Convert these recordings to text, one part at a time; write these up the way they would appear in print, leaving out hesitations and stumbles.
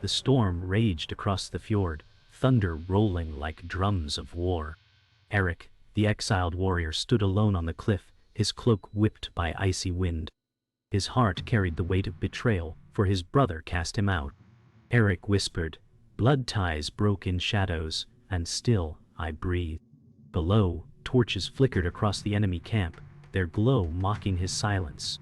The storm raged across the fjord, thunder rolling like drums of war. Erik, the exiled warrior, stood alone on the cliff, his cloak whipped by icy wind. His heart carried the weight of betrayal, for his brother cast him out. Erik whispered, "Blood ties broke in shadows, and still I breathe." Below, torches flickered across the enemy camp, their glow mocking his silence.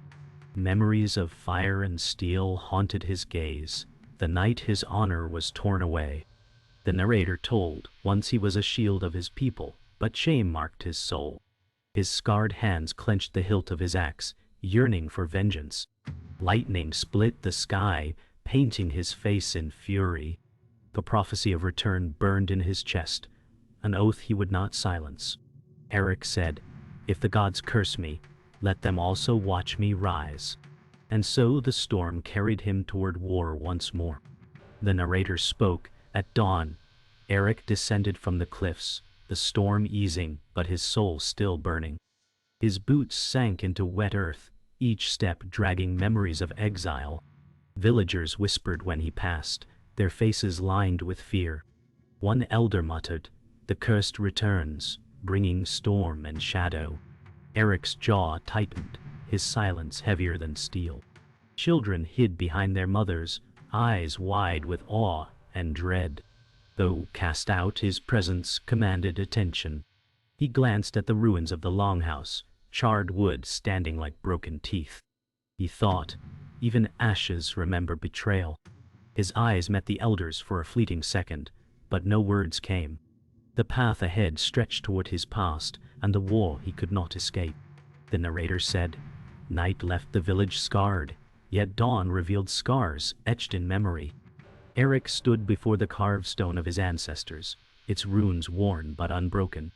Memories of fire and steel haunted his gaze, the night his honor was torn away. The narrator told, once he was a shield of his people, but shame marked his soul. His scarred hands clenched the hilt of his axe, yearning for vengeance. Lightning split the sky, painting his face in fury. The prophecy of return burned in his chest, an oath he would not silence. Erik said, "If the gods curse me, let them also watch me rise." And so the storm carried him toward war once more. The narrator spoke, "At dawn, Erik descended from the cliffs, the storm easing, but his soul still burning. His boots sank into wet earth, each step dragging memories of exile. Villagers whispered when he passed, their faces lined with fear. One elder muttered, 'The cursed returns, bringing storm and shadow.' Erik's jaw tightened, his silence heavier than steel. Children hid behind their mothers, eyes wide with awe and dread. Though cast out, his presence commanded attention. He glanced at the ruins of the longhouse, charred wood standing like broken teeth. He thought, even ashes remember betrayal. His eyes met the elders for a fleeting second, but no words came. The path ahead stretched toward his past, and the war he could not escape. The narrator said, "Night left the village scarred, yet dawn revealed scars etched in memory." Erik stood before the carved stone of his ancestors, its runes worn but unbroken.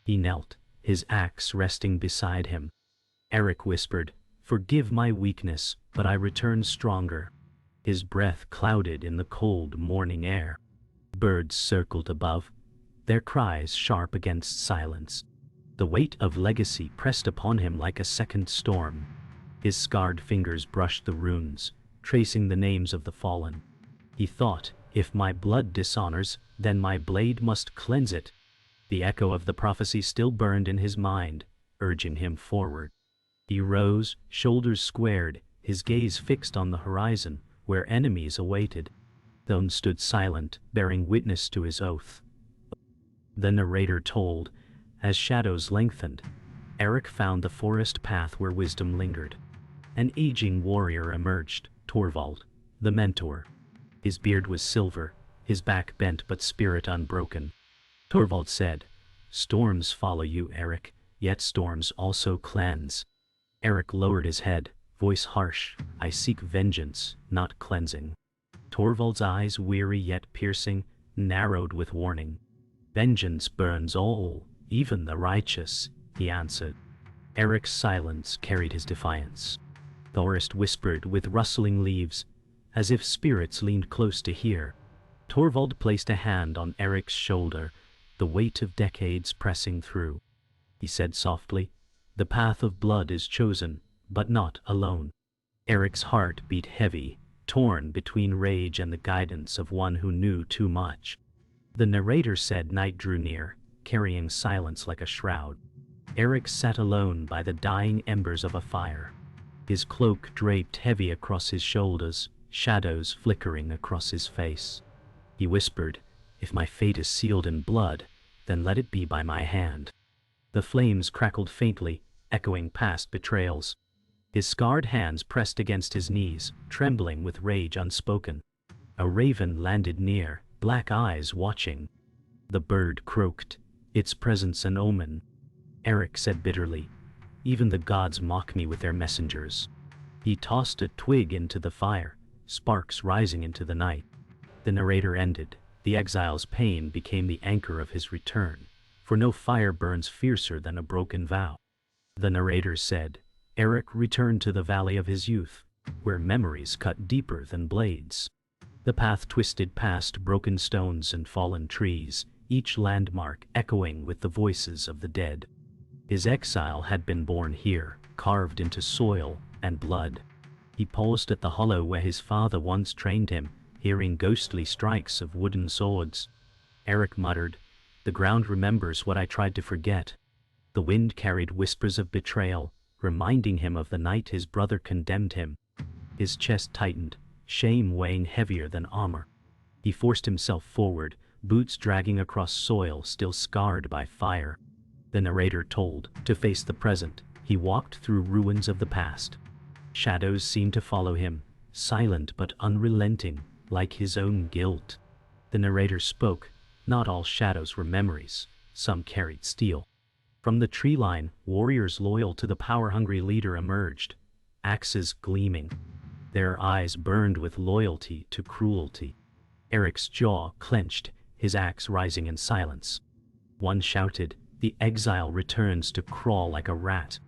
He knelt, his axe resting beside him. Erik whispered, "Forgive my weakness, but I return stronger." His breath clouded in the cold morning air. Birds circled above, their cries sharp against silence. The weight of legacy pressed upon him like a second storm. His scarred fingers brushed the runes, tracing the names of the fallen. He thought, "If my blood dishonors, then my blade must cleanse it." The echo of the prophecy still burned in his mind, urging him forward. He rose, shoulders squared, his gaze fixed on the horizon, where enemies awaited. Thone stood silent, bearing witness to his oath. The narrator told, as shadows lengthened, Erik found the forest path where wisdom lingered. An aging warrior emerged, Torvald, the mentor. His beard was silver, his back bent but spirit unbroken. Torvald said, "Storms follow you, Erik, yet storms also cleanse." Erik lowered his head, voice harsh, "I seek vengeance, not cleansing." Torvald's eyes, weary yet piercing, narrowed with warning. "Vengeance burns all, even the righteous," he answered. Erik's silence carried his defiance. The forest whispered with rustling leaves, as if spirits leaned close to hear. Torvald placed a hand on Erik's shoulder, the weight of decades pressing through. He said softly, "The path of blood is chosen, but not alone." Erik's heart beat heavy, torn between rage and the guidance of one who knew too much. The narrator said night drew near, carrying silence like a shroud. Erik sat alone by the dying embers of a fire. His cloak draped heavy across his shoulders, shadows flickering across his face. He whispered, "If my fate is sealed in blood, then let it be by my hand." The flames crackled faintly, echoing past betrayals. His scarred hands pressed against his knees, trembling with rage unspoken. A raven landed near, black eyes watching. The bird croaked, its presence an omen. Erik said bitterly, "Even the gods mock me with their messengers." He tossed a twig into the fire, sparks rising into the night. The narrator ended. The exile's pain became the anchor of his return, for no fire burns fiercer than a broken vow. The narrator said, Erik returned to the valley of his youth, where memories cut deeper than blades. The path twisted past broken stones and fallen trees, each landmark echoing with the voices of the dead. His exile had been born here, carved into soil and blood. He paused at the hollow where his father once trained him, hearing ghostly strikes of wooden swords. Erik muttered, "The ground remembers what I tried to forget." The wind carried whispers of betrayal, reminding him of the night his brother condemned him. His chest tightened, shame weighing heavier than armor. He forced himself forward, boots dragging across soil still scarred by fire. The narrator told, to face the present, he walked through ruins of the past. Shadows seemed to follow him, silent but unrelenting, like his own guilt. The narrator spoke, not all shadows were memories, some carried steel. From the tree line, warriors loyal to the power-hungry leader emerged, axes gleaming. Their eyes burned with loyalty to cruelty. Erik's jaw clenched, his axe rising in silence. One shouted, "The exile returns to crawl like a rat."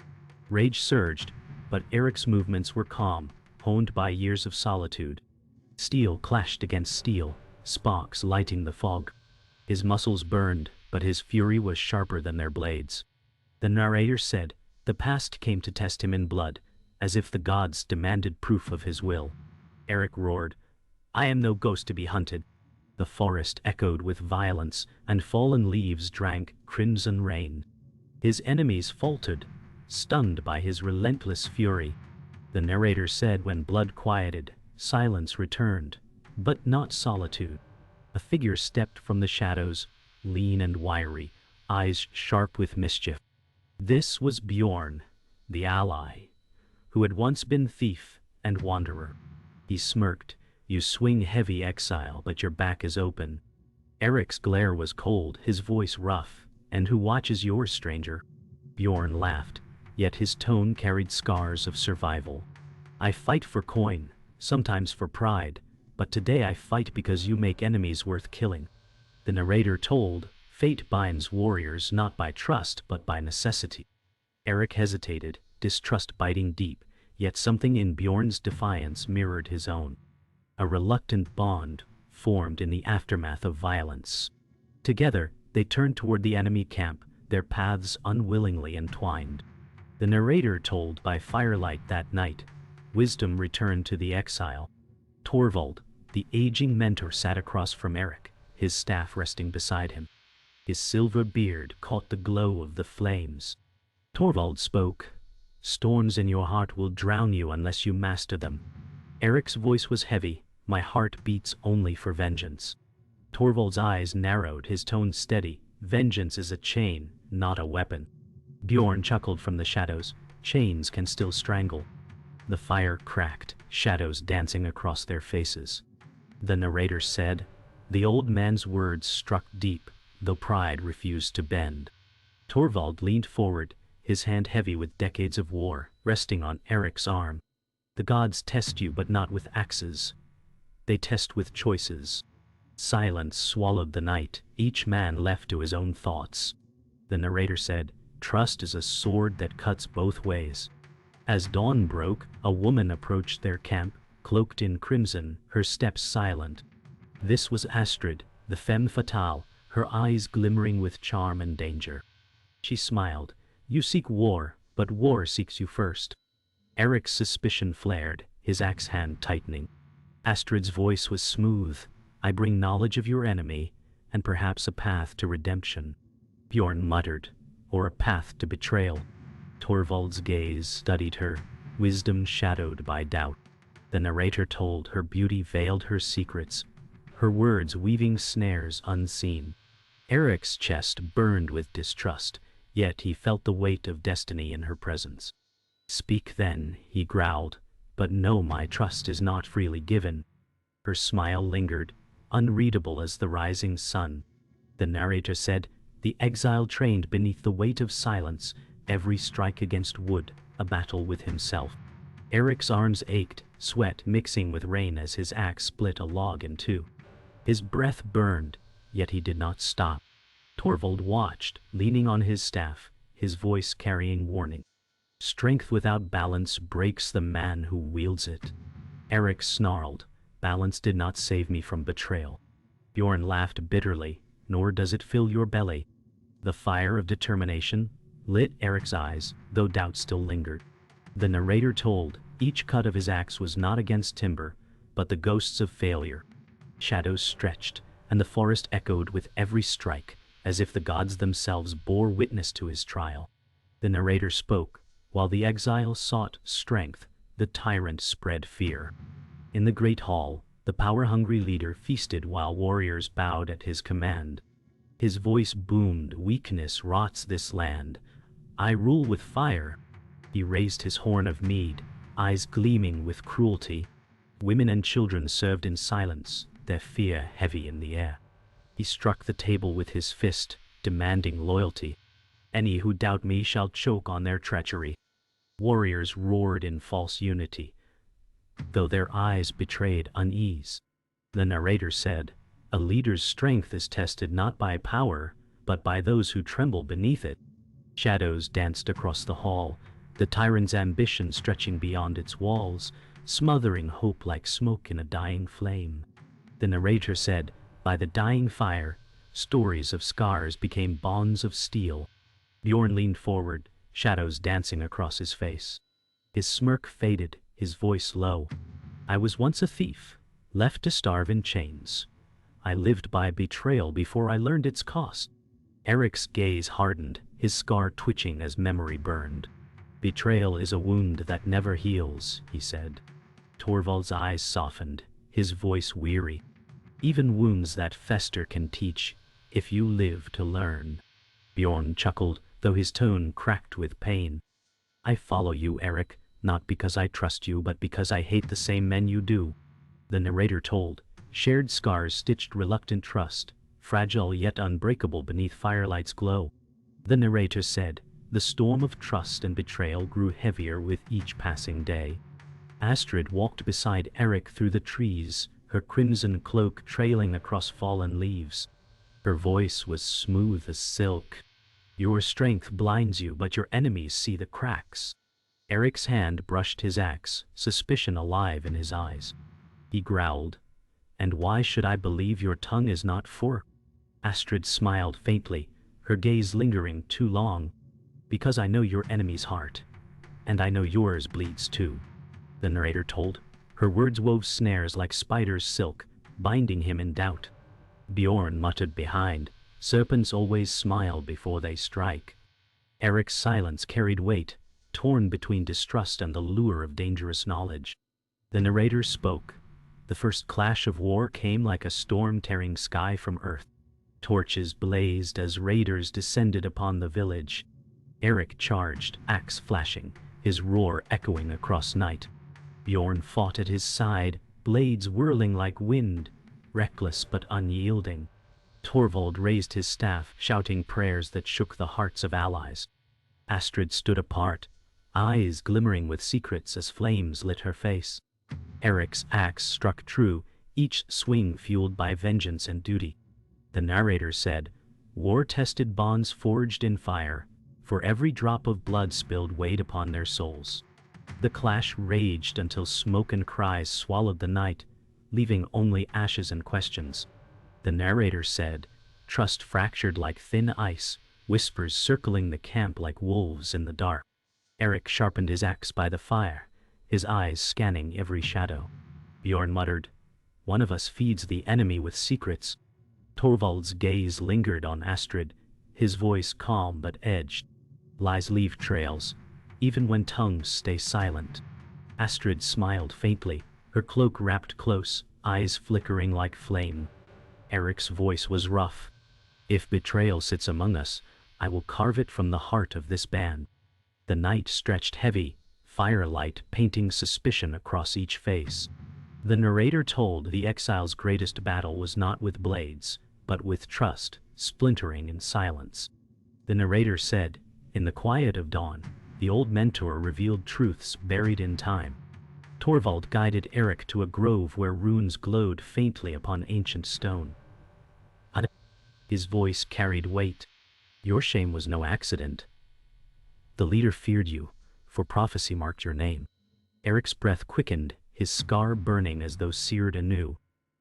Rage surged, but Erik's movements were calm, honed by years of solitude. Steel clashed against steel, sparks lighting the fog. His muscles burned, but his fury was sharper than their blades. The narrator said, "The past came to test him in blood, as if the gods demanded proof of his will." Erik roared, "I am no ghost to be hunted." The forest echoed with violence, and fallen leaves drank crimson rain. His enemies faltered, stunned by his relentless fury. The narrator said when blood quieted, silence returned, but not solitude. A figure stepped from the shadows, lean and wiry, eyes sharp with mischief. This was Bjorn, the ally, who had once been thief and wanderer. He smirked, "You swing heavy, Exile, but your back is open." Erik's glare was cold, his voice rough. "And who watches yours, stranger?" Bjorn laughed, yet his tone carried scars of survival. "I fight for coin, sometimes for pride, but today I fight because you make enemies worth killing." The narrator told, "Fate binds warriors not by trust but by necessity." Erik hesitated, distrust biting deep, yet something in Bjorn's defiance mirrored his own. A reluctant bond formed in the aftermath of violence. Together, they turned toward the enemy camp, their paths unwillingly entwined. The narrator told by firelight that night, wisdom returned to the exile. Torvald, the aging mentor, sat across from Erik, his staff resting beside him. His silver beard caught the glow of the flames. Torvald spoke, "Storms in your heart will drown you unless you master them." Erik's voice was heavy, "My heart beats only for vengeance." Torvald's eyes narrowed, his tone steady, "Vengeance is a chain, not a weapon." Bjorn chuckled from the shadows, "Chains can still strangle." The fire cracked, shadows dancing across their faces. The narrator said, "The old man's words struck deep, though pride refused to bend." Torvald leaned forward, his hand heavy with decades of war, resting on Erik's arm. "The gods test you, but not with axes. They test with choices." Silence swallowed the night, each man left to his own thoughts. The narrator said, "Trust is a sword that cuts both ways." As dawn broke, a woman approached their camp, cloaked in crimson, her steps silent. This was Astrid, the femme fatale, her eyes glimmering with charm and danger. She smiled, "You seek war, but war seeks you first." Erik's suspicion flared, his axe hand tightening. Astrid's voice was smooth, "I bring knowledge of your enemy, and perhaps a path to redemption." Bjorn muttered, "Or a path to betrayal." Torvald's gaze studied her, wisdom shadowed by doubt. The narrator told her beauty veiled her secrets, her words weaving snares unseen. Erik's chest burned with distrust, yet he felt the weight of destiny in her presence. "Speak then," he growled, "but know my trust is not freely given." Her smile lingered, unreadable as the rising sun. The narrator said, "The exile trained beneath the weight of silence, every strike against wood, a battle with himself." Erik's arms ached, sweat mixing with rain as his axe split a log in two. His breath burned, yet he did not stop. Torvald watched, leaning on his staff, his voice carrying warning. "Strength without balance breaks the man who wields it." Erik snarled, "Balance did not save me from betrayal." Bjorn laughed bitterly, "Nor does it fill your belly." The fire of determination lit Erik's eyes, though doubt still lingered. The narrator told, each cut of his axe was not against timber, but the ghosts of failure. Shadows stretched, and the forest echoed with every strike, as if the gods themselves bore witness to his trial. The narrator spoke. While the exile sought strength, the tyrant spread fear. In the great hall, the power-hungry leader feasted while warriors bowed at his command. His voice boomed, "Weakness rots this land. I rule with fire." He raised his horn of mead, eyes gleaming with cruelty. Women and children served in silence, their fear heavy in the air. He struck the table with his fist, demanding loyalty. "Any who doubt me shall choke on their treachery." Warriors roared in false unity, though their eyes betrayed unease. The narrator said, "A leader's strength is tested not by power, but by those who tremble beneath it." Shadows danced across the hall, the tyrant's ambition stretching beyond its walls, smothering hope like smoke in a dying flame. The narrator said, "By the dying fire, stories of scars became bonds of steel." Bjorn leaned forward, shadows dancing across his face. His smirk faded, his voice low. "I was once a thief, left to starve in chains. I lived by betrayal before I learned its cost." Erik's gaze hardened, his scar twitching as memory burned. "Betrayal is a wound that never heals," he said. Torvald's eyes softened, his voice weary. "Even wounds that fester can teach, if you live to learn." Bjorn chuckled, though his tone cracked with pain. "I follow you, Erik, not because I trust you but because I hate the same men you do." The narrator told, shared scars stitched reluctant trust, fragile yet unbreakable beneath firelight's glow. The narrator said, "The storm of trust and betrayal grew heavier with each passing day." Astrid walked beside Erik through the trees, her crimson cloak trailing across fallen leaves. Her voice was smooth as silk. "Your strength blinds you, but your enemies see the cracks." Erik's hand brushed his axe, suspicion alive in his eyes. He growled, "And why should I believe your tongue is not forked?" Astrid smiled faintly, her gaze lingering too long. "Because I know your enemy's heart, and I know yours bleeds too," the narrator told. Her words wove snares like spider's silk, binding him in doubt. Bjorn muttered behind, "Serpents always smile before they strike." Erik's silence carried weight, torn between distrust and the lure of dangerous knowledge. The narrator spoke. The first clash of war came like a storm tearing sky from earth. Torches blazed as raiders descended upon the village. Erik charged, axe flashing, his roar echoing across night. Bjorn fought at his side, blades whirling like wind, reckless but unyielding. Torvald raised his staff, shouting prayers that shook the hearts of allies. Astrid stood apart, eyes glimmering with secrets as flames lit her face. Erik's axe struck true, each swing fueled by vengeance and duty. The narrator said, "War-tested bonds forged in fire, for every drop of blood spilled weighed upon their souls." The clash raged until smoke and cries swallowed the night, leaving only ashes and questions. The narrator said, "Trust fractured like thin ice, whispers circling the camp like wolves in the dark." Erik sharpened his axe by the fire, his eyes scanning every shadow. Bjorn muttered, "One of us feeds the enemy with secrets." Torvald's gaze lingered on Astrid, his voice calm but edged. "Lies leave trails, even when tongues stay silent." Astrid smiled faintly, her cloak wrapped close, eyes flickering like flame. Erik's voice was rough. "If betrayal sits among us, I will carve it from the heart of this band." The night stretched heavy, firelight painting suspicion across each face. The narrator told the exile's greatest battle was not with blades, but with trust, splintering in silence. The narrator said, "In the quiet of dawn, the old mentor revealed truths buried in time." Torvald guided Erik to a grove where runes glowed faintly upon ancient stone. His voice carried weight. "Your shame was no accident. The leader feared you, for prophecy marked your name." Erik's breath quickened, his scar burning as though seared anew.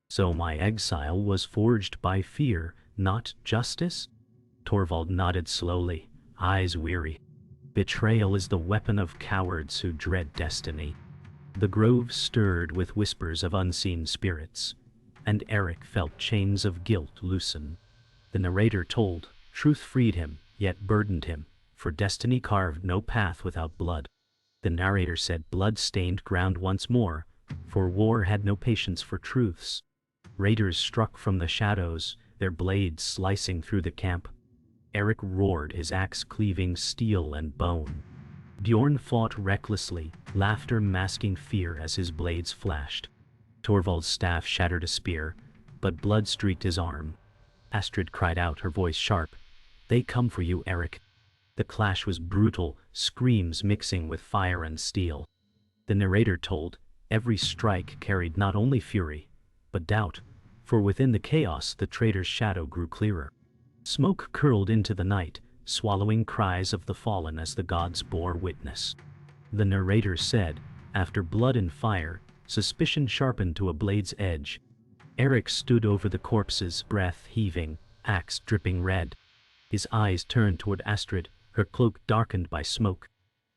"So my exile was forged by fear, not justice?" Torvald nodded slowly, eyes weary. "Betrayal is the weapon of cowards who dread destiny." The grove stirred with whispers of unseen spirits. and Erik felt chains of guilt loosen. The narrator told, truth freed him, yet burdened him, for destiny carved no path without blood. The narrator said blood stained ground once more, for war had no patience for truths. Raiders struck from the shadows, their blades slicing through the camp. Erik roared, his axe cleaving steel and bone. Bjorn fought recklessly, laughter masking fear as his blades flashed. Torvald's staff shattered a spear, but blood streaked his arm. Astrid cried out, her voice sharp, "They come for you, Erik." The clash was brutal, screams mixing with fire and steel. The narrator told, every strike carried not only fury, but doubt, for within the chaos the traitor's shadow grew clearer. Smoke curled into the night, swallowing cries of the fallen as the gods bore witness. The narrator said, after blood and fire, suspicion sharpened to a blade's edge. Erik stood over the corpses, breath heaving, axe dripping red. His eyes turned toward Astrid, her cloak darkened by smoke.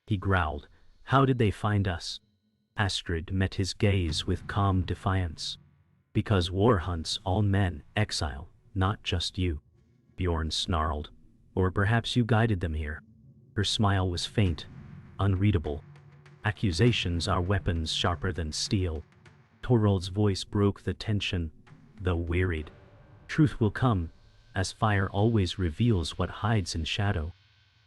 He growled, "How did they find us?" Astrid met his gaze with calm defiance. "Because war hunts all men, Exile, not just you." Bjorn snarled, "Or perhaps you guided them here." Her smile was faint, unreadable. "Accusations are weapons sharper than steel." Torvald's voice broke the tension, though wearied. "Truth will come, as fire always reveals what hides in shadow."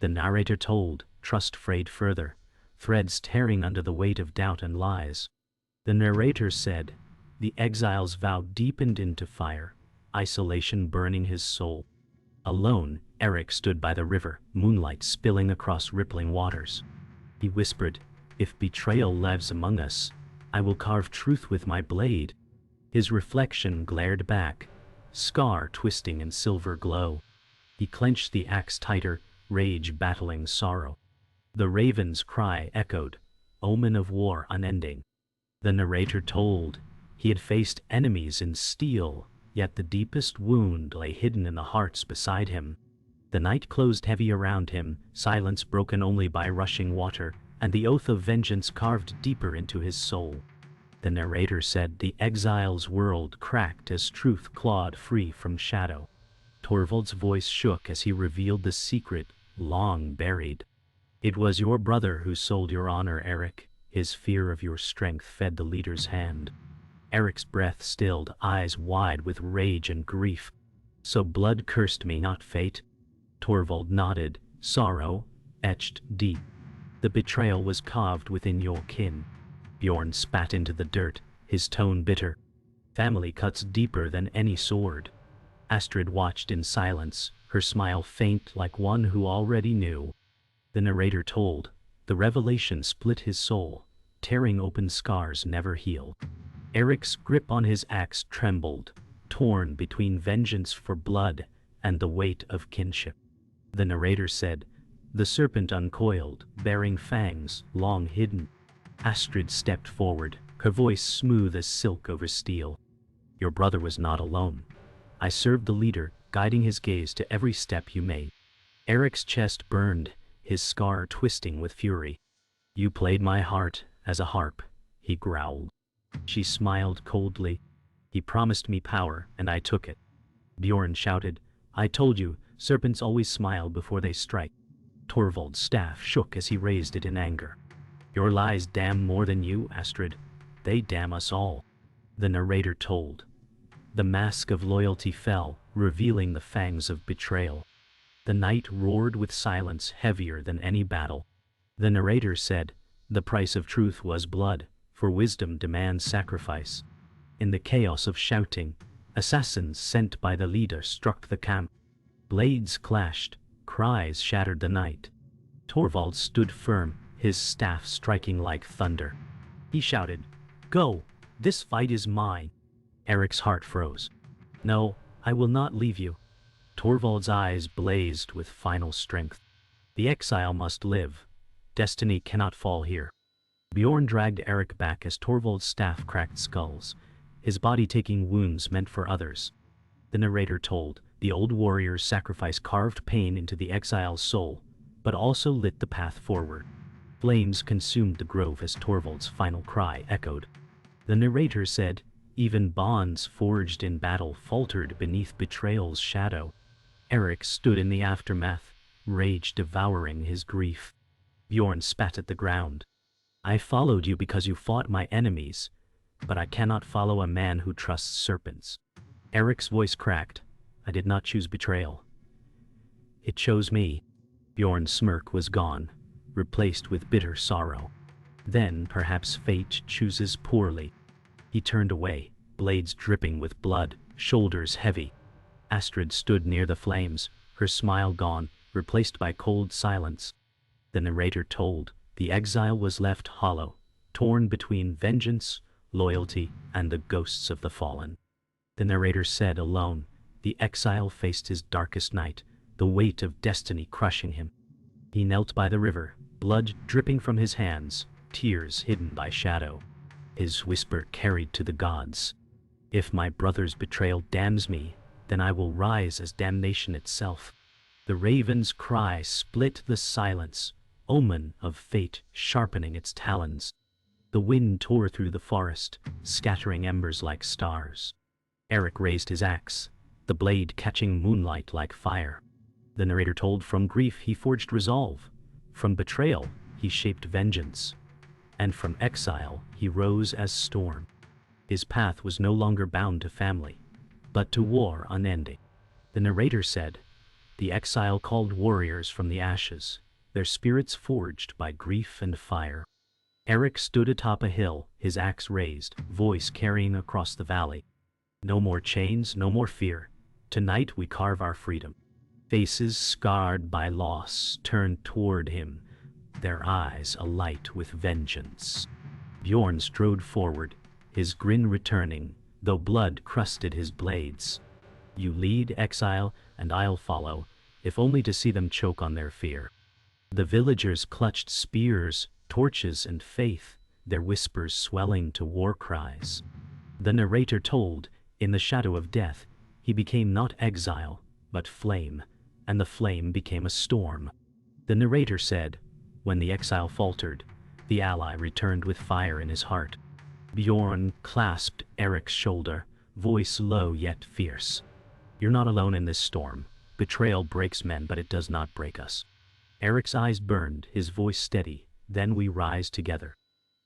The narrator told, trust frayed further, threads tearing under the weight of doubt and lies. The narrator said, the exile's vow deepened into fire, isolation burning his soul. Alone, Erik stood by the river, moonlight spilling across rippling waters. He whispered, "If betrayal lives among us, I will carve truth with my blade." His reflection glared back, scar twisting in silver glow. He clenched the axe tighter, rage battling sorrow. The raven's cry echoed, omen of war unending. The narrator told, he had faced enemies in steel, yet the deepest wound lay hidden in the hearts beside him. The night closed heavy around him, silence broken only by rushing water, and the oath of vengeance carved deeper into his soul. The narrator said the exile's world cracked as truth clawed free from shadow. Torvald's voice shook as he revealed the secret long buried. "It was your brother who sold your honor, Erik. His fear of your strength fed the leader's hand." Erik's breath stilled, eyes wide with rage and grief. "So blood cursed me, not fate?" Torvald nodded, sorrow etched deep. "The betrayal was carved within your kin." Bjorn spat into the dirt, his tone bitter. "Family cuts deeper than any sword." Astrid watched in silence, her smile faint like one who already knew. The narrator told, the revelation split his soul, tearing open scars never heal. Erik's grip on his axe trembled, torn between vengeance for blood and the weight of kinship. The narrator said, the serpent uncoiled, bearing fangs, long hidden. Astrid stepped forward, her voice smooth as silk over steel. "Your brother was not alone. I served the leader, guiding his gaze to every step you made." Erik's chest burned, his scar twisting with fury. "You played my heart as a harp," he growled. She smiled coldly. "He promised me power, and I took it." Bjorn shouted, "I told you, serpents always smile before they strike." Torvald's staff shook as he raised it in anger. "Your lies damn more than you, Astrid. They damn us all." The narrator told. The mask of loyalty fell, revealing the fangs of betrayal. The night roared with silence heavier than any battle. The narrator said, the price of truth was blood, for wisdom demands sacrifice. In the chaos of shouting, assassins sent by the leader struck the camp. Blades clashed, cries shattered the night. Torvald stood firm, his staff striking like thunder. He shouted, "Go! This fight is mine!" Erik's heart froze. "No, I will not leave you." Torvald's eyes blazed with final strength. "The exile must live. Destiny cannot fall here." Bjorn dragged Erik back as Torvald's staff cracked skulls, his body taking wounds meant for others. The narrator told, the old warrior's sacrifice carved pain into the exile's soul, but also lit the path forward. Flames consumed the grove as Torvald's final cry echoed. The narrator said, Even bonds forged in battle faltered beneath betrayal's shadow. Erik stood in the aftermath, rage devouring his grief. Bjorn spat at the ground. I followed you because you fought my enemies, but I cannot follow a man who trusts serpents. Erik's voice cracked. I did not choose betrayal. It chose me. Bjorn's smirk was gone, replaced with bitter sorrow. Then perhaps fate chooses poorly. He turned away, blades dripping with blood, shoulders heavy. Astrid stood near the flames, her smile gone, replaced by cold silence. The narrator told, the exile was left hollow, torn between vengeance, loyalty, and the ghosts of the fallen. The narrator said alone, the exile faced his darkest night, the weight of destiny crushing him. He knelt by the river, blood dripping from his hands, tears hidden by shadow. His whisper carried to the gods. If my brother's betrayal damns me, then I will rise as damnation itself. The raven's cry split the silence, omen of fate sharpening its talons. The wind tore through the forest, scattering embers like stars. Erik raised his axe, the blade catching moonlight like fire. The narrator told, from grief he forged resolve, from betrayal he shaped vengeance, and from exile he rose as storm. His path was no longer bound to family, but to war unending. The narrator said, the exile called warriors from the ashes, their spirits forged by grief and fire. Erik stood atop a hill, his axe raised, voice carrying across the valley. No more chains, no more fear. Tonight we carve our freedom. Faces scarred by loss turned toward him, their eyes alight with vengeance. Bjorn strode forward, his grin returning, though blood crusted his blades. You lead, exile, and I'll follow, if only to see them choke on their fear. The villagers clutched spears, torches, and faith, their whispers swelling to war cries. The narrator told, in the shadow of death, he became not exile, but flame, and the flame became a storm. The narrator said, when the exile faltered, the ally returned with fire in his heart. Bjorn clasped Erik's shoulder, voice low yet fierce. You're not alone in this storm. Betrayal breaks men, but it does not break us. Erik's eyes burned, his voice steady. Then we rise together.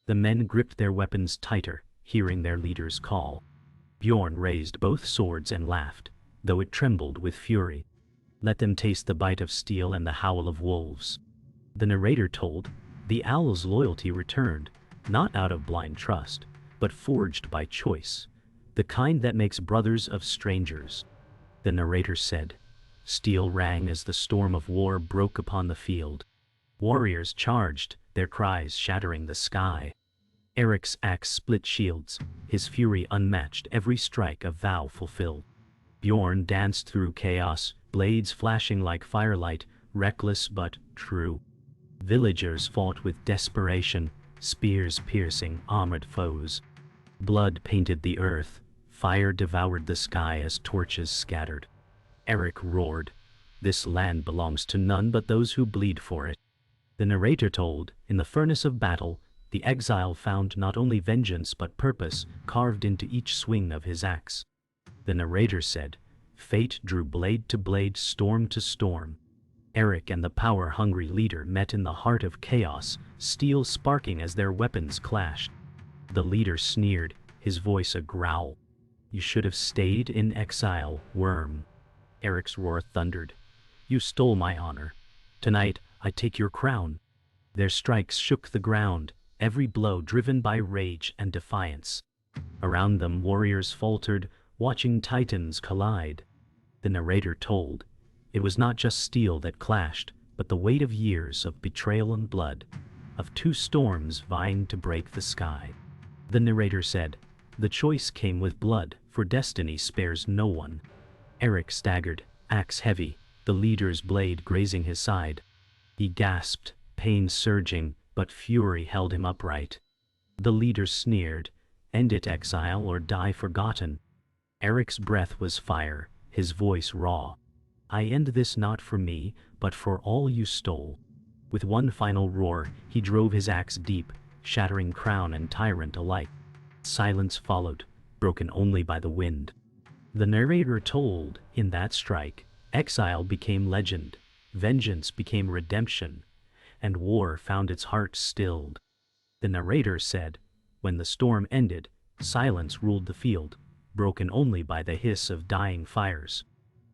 The men gripped their weapons tighter, hearing their leader's call. Bjorn raised both swords and laughed, though it trembled with fury. Let them taste the bite of steel and the howl of wolves. The narrator told, the owl's loyalty returned, not out of blind trust, but forged by choice, the kind that makes brothers of strangers. The narrator said, steel rang as the storm of war broke upon the field. Warriors charged, their cries shattering the sky. Erik's axe split shields, his fury unmatched, every strike a vow fulfilled. Bjorn danced through chaos, blades flashing like firelight, reckless but true. Villagers fought with desperation, spears piercing armored foes. Blood painted the earth, fire devoured the sky as torches scattered. Erik roared, this land belongs to none but those who bleed for it. The narrator told, in the furnace of battle, the exile found not only vengeance but purpose carved into each swing of his axe. The narrator said, fate drew blade to blade, storm to storm. Erik and the power-hungry leader met in the heart of chaos, steel sparking as their weapons clashed. The leader sneered, his voice a growl. You should have stayed in exile, worm. Erik's roar thundered. You stole my honor. Tonight, I take your crown. Their strikes shook the ground, every blow driven by rage and defiance. Around them, warriors faltered, watching titans collide. The narrator told, it was not just steel that clashed, but the weight of years of betrayal and blood, of two storms vying to break the sky. The narrator said, the choice came with blood, for destiny spares no one. Erik staggered, axe heavy, the leader's blade grazing his side. He gasped, pain surging, but fury held him upright. The leader sneered, end it, exile, or die forgotten. Erik's breath was fire, his voice raw. I end this not for me, but for all you stole. With one final roar, he drove his axe deep, shattering crown and tyrant alike. Silence followed, broken only by the wind. The narrator told, in that strike, exile became legend, vengeance became redemption, and war found its heart stilled. The narrator said, when the storm ended, silence ruled the field, broken only by the hiss of dying fires.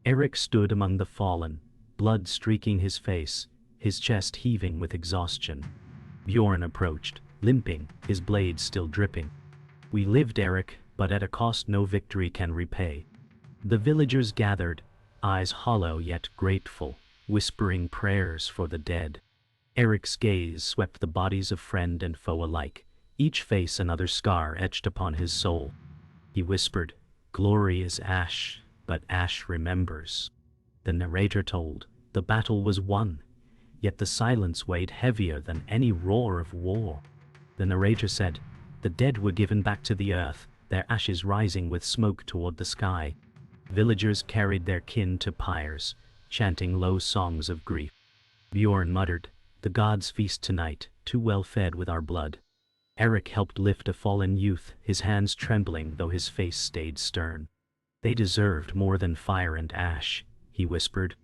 Erik stood among the fallen, blood streaking his face, his chest heaving with exhaustion. Bjorn approached, limping, his blade still dripping. We lived, Erik, but at a cost no victory can repay. The villagers gathered, eyes hollow yet grateful, whispering prayers for the dead. Erik's gaze swept the bodies of friend and foe alike, each face another scar etched upon his soul. He whispered, "Glory is ash, but ash remembers." The narrator told, the battle was won, yet the silence weighed heavier than any roar of war. The narrator said, the dead were given back to the earth, their ashes rising with smoke toward the sky. Villagers carried their kin to pyres, chanting low songs of grief. Bjorn muttered, the gods feast tonight, too well fed with our blood. Erik helped lift a fallen youth, his hands trembling though his face stayed stern. They deserved more than fire and ash, he whispered.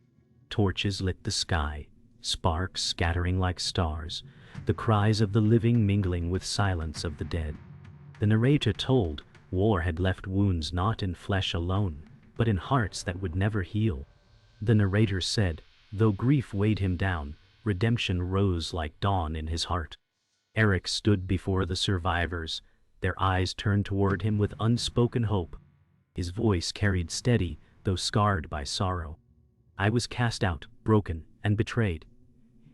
Torches lit the sky, sparks scattering like stars, the cries of the living mingling with silence of the dead. The narrator told, war had left wounds not in flesh alone, but in hearts that would never heal. The narrator said, though grief weighed him down, redemption rose like dawn in his heart. Erik stood before the survivors, their eyes turned toward him with unspoken hope. His voice carried steady, though scarred by sorrow. I was cast out, broken, and betrayed.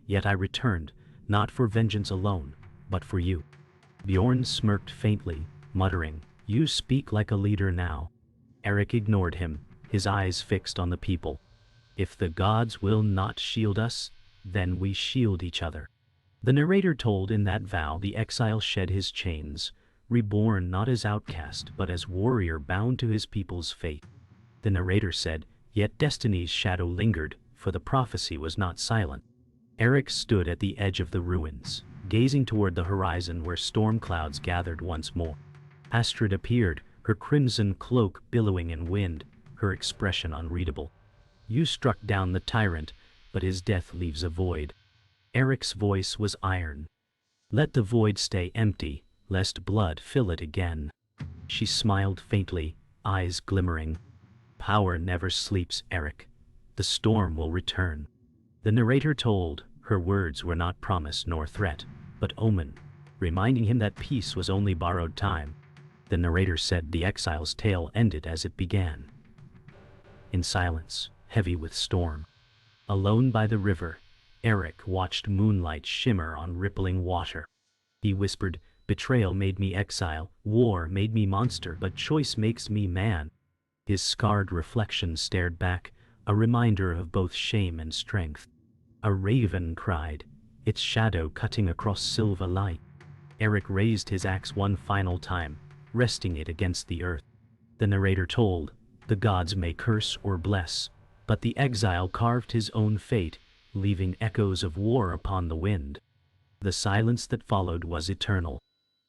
Yet I returned, not for vengeance alone, but for you. Bjorn smirked faintly, muttering, you speak like a leader now. Erik ignored him, his eyes fixed on the people. If the gods will not shield us, then we shield each other. The narrator told in that vow the exile shed his chains, reborn not as outcast but as warrior bound to his people's fate. The narrator said, yet destiny's shadow lingered, for the prophecy was not silent. Erik stood at the edge of the ruins, gazing toward the horizon where storm clouds gathered once more. Astrid appeared, her crimson cloak billowing in wind, her expression unreadable. You struck down the tyrant, but his death leaves a void. Erik's voice was iron. Let the void stay empty, lest blood fill it again. She smiled faintly, eyes glimmering. Power never sleeps, Erik. The storm will return. The narrator told, her words were not promise nor threat, but omen, reminding him that peace was only borrowed time. The narrator said the exile's tale ended as it began. In silence, heavy with storm. Alone by the river, Erik watched moonlight shimmer on rippling water. He whispered, betrayal made me exile, war made me monster, but choice makes me man. His scarred reflection stared back, a reminder of both shame and strength. A raven cried, its shadow cutting across silver light. Erik raised his axe one final time, resting it against the earth. The narrator told, the gods may curse or bless, but the exile carved his own fate, leaving echoes of war upon the wind. The silence that followed was eternal.